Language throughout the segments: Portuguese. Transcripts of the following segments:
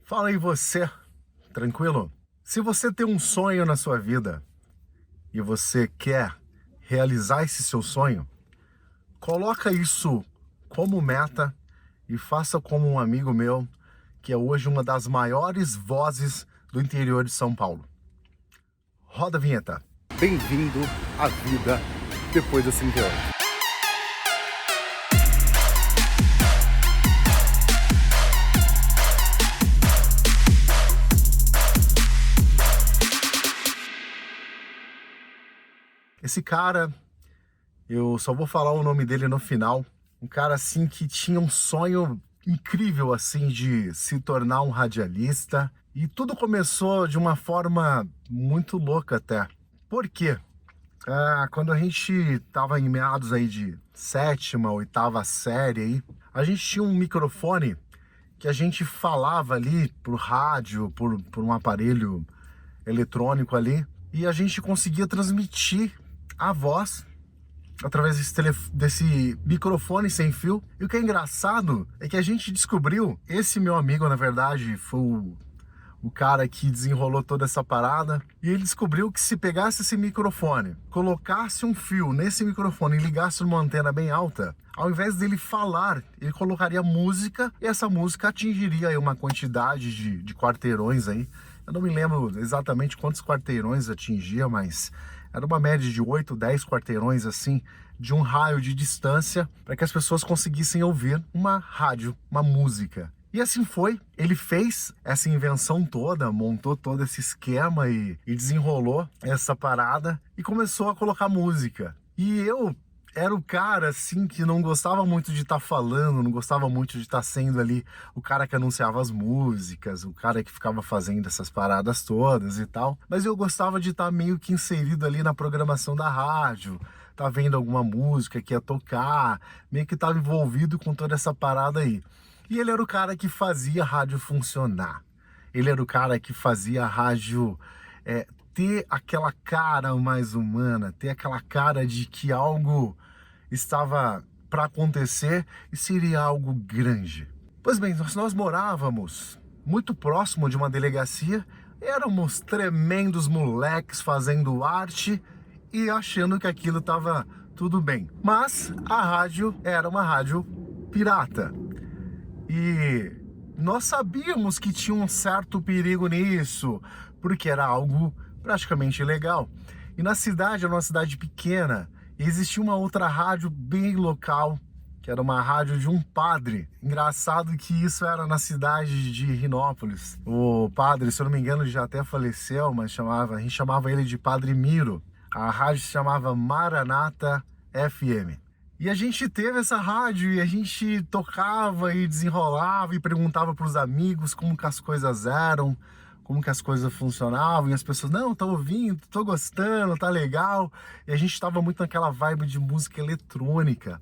Fala aí você, tranquilo? Se você tem um sonho na sua vida e você quer realizar esse seu sonho, coloca isso como meta e faça como um amigo meu, que é hoje uma das maiores vozes do interior de São Paulo. Roda a vinheta. Bem-vindo à vida depois dos 5 anos. Esse cara, eu só vou falar o nome dele no final. Um cara assim que tinha um sonho incrível assim de se tornar um radialista. E tudo começou de uma forma muito louca até. Por quê? Quando a gente estava em meados aí de sétima, oitava série aí, a gente tinha um microfone que a gente falava ali por rádio, por um aparelho eletrônico ali, e a gente conseguia transmitir a voz através desse microfone sem fio. E o que é engraçado é que a gente descobriu, esse meu amigo, na verdade, foi o cara que desenrolou toda essa parada, e ele descobriu que se pegasse esse microfone, colocasse um fio nesse microfone e ligasse numa antena bem alta, ao invés dele falar, ele colocaria música, e essa música atingiria aí uma quantidade de quarteirões aí. Eu não me lembro exatamente quantos quarteirões atingia, mas era uma média de 8, 10 quarteirões assim, de um raio de distância, para que as pessoas conseguissem ouvir uma rádio, uma música. E assim foi, ele fez essa invenção toda, montou todo esse esquema e desenrolou essa parada e começou a colocar música. E eu era o cara assim que não gostava muito de estar falando, não gostava muito de estar sendo ali o cara que anunciava as músicas, o cara que ficava fazendo essas paradas todas e tal. Mas eu gostava de estar meio que inserido ali na programação da rádio, tá vendo alguma música que ia tocar, meio que estava envolvido com toda essa parada aí. E ele era o cara que fazia a rádio funcionar. Ele era o cara que fazia a rádio ter aquela cara mais humana, ter aquela cara de que algo estava para acontecer e seria algo grande. Pois bem, nós morávamos muito próximo de uma delegacia, éramos tremendos moleques fazendo arte e achando que aquilo estava tudo bem. Mas a rádio era uma rádio pirata. E nós sabíamos que tinha um certo perigo nisso, porque era algo praticamente ilegal. E na cidade, era uma cidade pequena, e existia uma outra rádio bem local, que era uma rádio de um padre. Engraçado que isso era na cidade de Rinópolis. O padre, se eu não me engano, já até faleceu, mas a gente chamava ele de Padre Miro. A rádio se chamava Maranata FM. E a gente teve essa rádio e a gente tocava e desenrolava e perguntava para os amigos como que as coisas eram, como que as coisas funcionavam, e as pessoas, não, tá ouvindo, tô gostando, tá legal. E a gente tava muito naquela vibe de música eletrônica.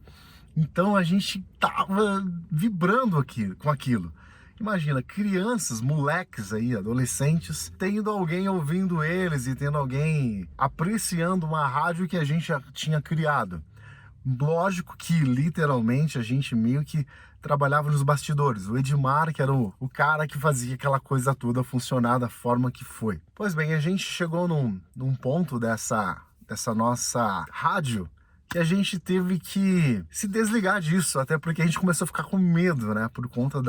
Então a gente tava vibrando aqui, com aquilo. Imagina, crianças, moleques aí, adolescentes, tendo alguém ouvindo eles e tendo alguém apreciando uma rádio que a gente já tinha criado. Lógico que, literalmente, a gente meio que trabalhava nos bastidores. O Edmar, que era o cara que fazia aquela coisa toda funcionar da forma que foi. Pois bem, a gente chegou num ponto dessa nossa rádio que a gente teve que se desligar disso, até porque a gente começou a ficar com medo, né? Por conta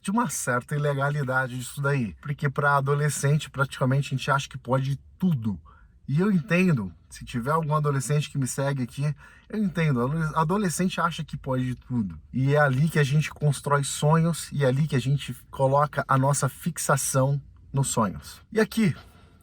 de uma certa ilegalidade disso daí. Porque para adolescente, praticamente, a gente acha que pode tudo. E eu entendo, se tiver algum adolescente que me segue aqui, eu entendo, adolescente acha que pode tudo. E é ali que a gente constrói sonhos e é ali que a gente coloca a nossa fixação nos sonhos. E aqui,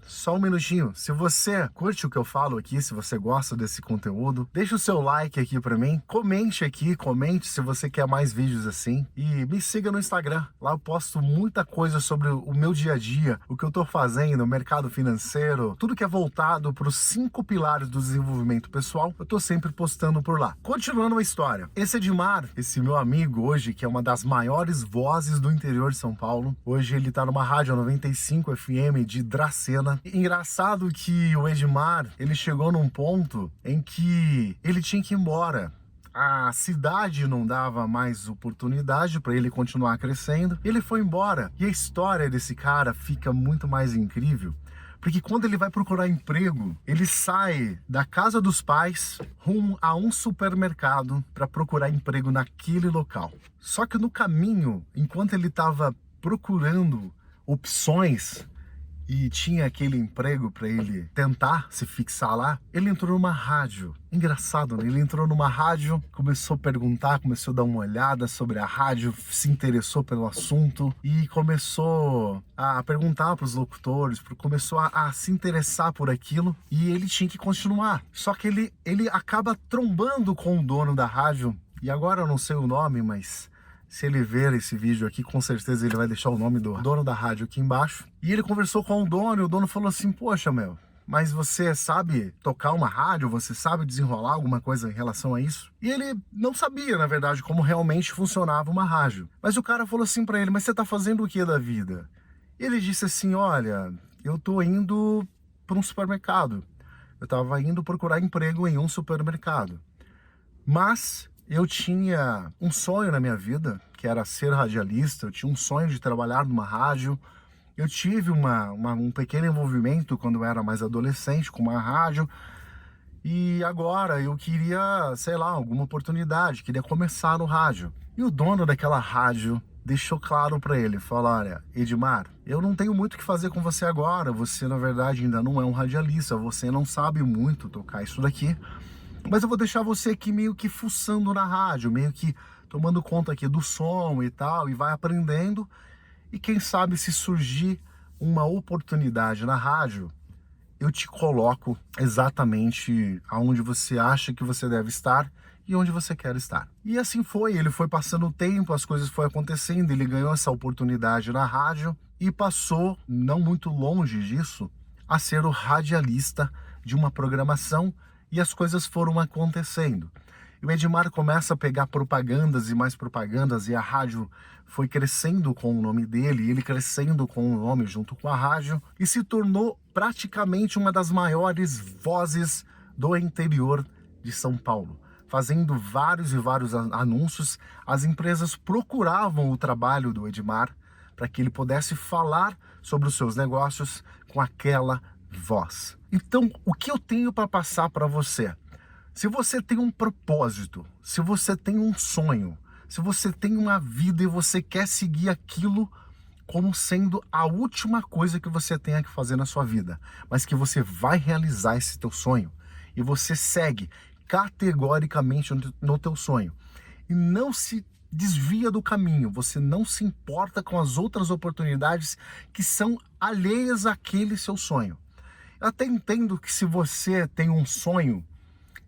só um minutinho, se você curte o que eu falo aqui, se você gosta desse conteúdo, deixa o seu like aqui pra mim, comente aqui, comente se você quer mais vídeos assim, e me siga no Instagram, lá eu posto muita coisa sobre o meu dia a dia, o que eu tô fazendo, o mercado financeiro, tudo que é voltado para os 5 pilares do desenvolvimento pessoal, eu tô sempre postando por lá. Continuando a história, esse Edmar, esse meu amigo hoje, que é uma das maiores vozes do interior de São Paulo, hoje ele tá numa rádio 95 FM de Dracena. Engraçado que o Edmar, ele chegou num ponto em que ele tinha que ir embora. a cidade não dava mais oportunidade para ele continuar crescendo. Ele foi embora. E a história desse cara fica muito mais incrível, porque quando ele vai procurar emprego, ele sai da casa dos pais rumo a um supermercado para procurar emprego naquele local. Só que no caminho, enquanto ele estava procurando opções e tinha aquele emprego para ele tentar se fixar lá, ele entrou numa rádio. Engraçado, né? Ele entrou numa rádio, começou a perguntar, começou a dar uma olhada sobre a rádio, se interessou pelo assunto e começou a perguntar para os locutores, começou a se interessar por aquilo, e ele tinha que continuar. Só que ele acaba trombando com o dono da rádio, e agora eu não sei o nome, mas se ele ver esse vídeo aqui, com certeza ele vai deixar o nome do dono da rádio aqui embaixo. E ele conversou com o dono, e o dono falou assim: poxa, meu, mas você sabe tocar uma rádio? Você sabe desenrolar alguma coisa em relação a isso? E ele não sabia, na verdade, como realmente funcionava uma rádio. Mas o cara falou assim pra ele: mas você tá fazendo o que da vida? E ele disse assim: olha, eu tô indo para um supermercado. Eu tava indo procurar emprego em um supermercado. Mas eu tinha um sonho na minha vida, que era ser radialista. Eu tinha um sonho de trabalhar numa rádio. Eu tive um pequeno envolvimento quando eu era mais adolescente com uma rádio. E agora eu queria, sei lá, alguma oportunidade, queria começar no rádio. E o dono daquela rádio deixou claro para ele, falou: olha, Edmar, eu não tenho muito o que fazer com você agora. Você, na verdade, ainda não é um radialista. Você não sabe muito tocar isso daqui. Mas eu vou deixar você aqui meio que fuçando na rádio, meio que tomando conta aqui do som e tal, e vai aprendendo. E quem sabe, se surgir uma oportunidade na rádio, eu te coloco exatamente aonde você acha que você deve estar e onde você quer estar. E assim foi, ele foi passando o tempo, as coisas foram acontecendo, ele ganhou essa oportunidade na rádio e passou, não muito longe disso, a ser o radialista de uma programação. E as coisas foram acontecendo. E o Edmar começa a pegar propagandas e mais propagandas, e a rádio foi crescendo com o nome dele, e ele crescendo com o nome junto com a rádio, e se tornou praticamente uma das maiores vozes do interior de São Paulo. Fazendo vários e vários anúncios, as empresas procuravam o trabalho do Edmar para que ele pudesse falar sobre os seus negócios com aquela voz. Então, o que eu tenho para passar para você? Se você tem um propósito, se você tem um sonho, se você tem uma vida e você quer seguir aquilo como sendo a última coisa que você tenha que fazer na sua vida, mas que você vai realizar esse teu sonho, e você segue categoricamente no teu sonho e não se desvia do caminho, você não se importa com as outras oportunidades que são alheias àquele seu sonho. Eu até entendo que se você tem um sonho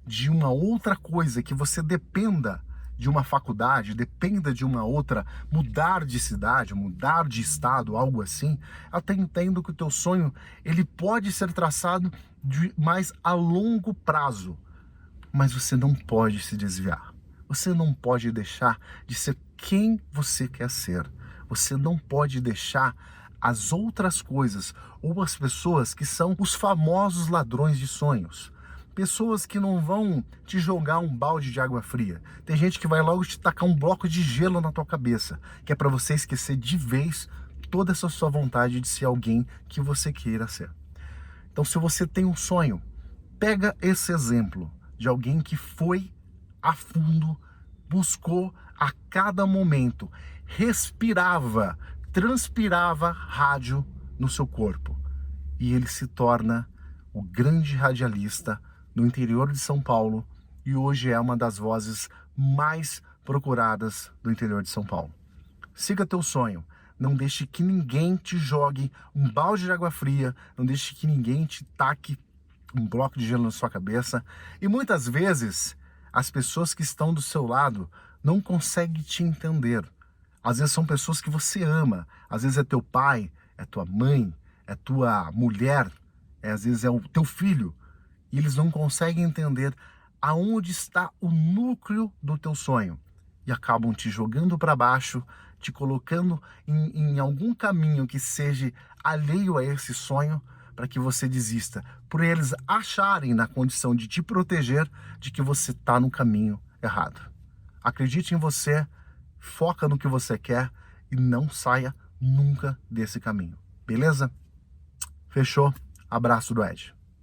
de uma outra coisa, que você dependa de uma faculdade, dependa de uma outra, mudar de cidade, mudar de estado, algo assim, eu até entendo que o teu sonho, ele pode ser traçado mais a longo prazo, mas você não pode se desviar. Você não pode deixar de ser quem você quer ser. Você não pode deixar as outras coisas ou as pessoas que são os famosos ladrões de sonhos. Pessoas que não vão te jogar um balde de água fria. Tem gente que vai logo te tacar um bloco de gelo na tua cabeça, que é para você esquecer de vez toda essa sua vontade de ser alguém que você queira ser. Então, se você tem um sonho, pega esse exemplo de alguém que foi a fundo, buscou a cada momento, respirava, transpirava rádio no seu corpo, e ele se torna o grande radialista no interior de São Paulo, e hoje é uma das vozes mais procuradas do interior de São Paulo. Siga teu sonho, não deixe que ninguém te jogue um balde de água fria, não deixe que ninguém te taque um bloco de gelo na sua cabeça. E muitas vezes as pessoas que estão do seu lado não conseguem te entender. Às vezes são pessoas que você ama, às vezes é teu pai, é tua mãe, é tua mulher, às vezes é o teu filho, e eles não conseguem entender aonde está o núcleo do teu sonho, e acabam te jogando para baixo, te colocando em algum caminho que seja alheio a esse sonho, para que você desista, por eles acharem na condição de te proteger, de que você está no caminho errado. Acredite em você, foca no que você quer e não saia nunca desse caminho. Beleza? Fechou? Abraço do Ed.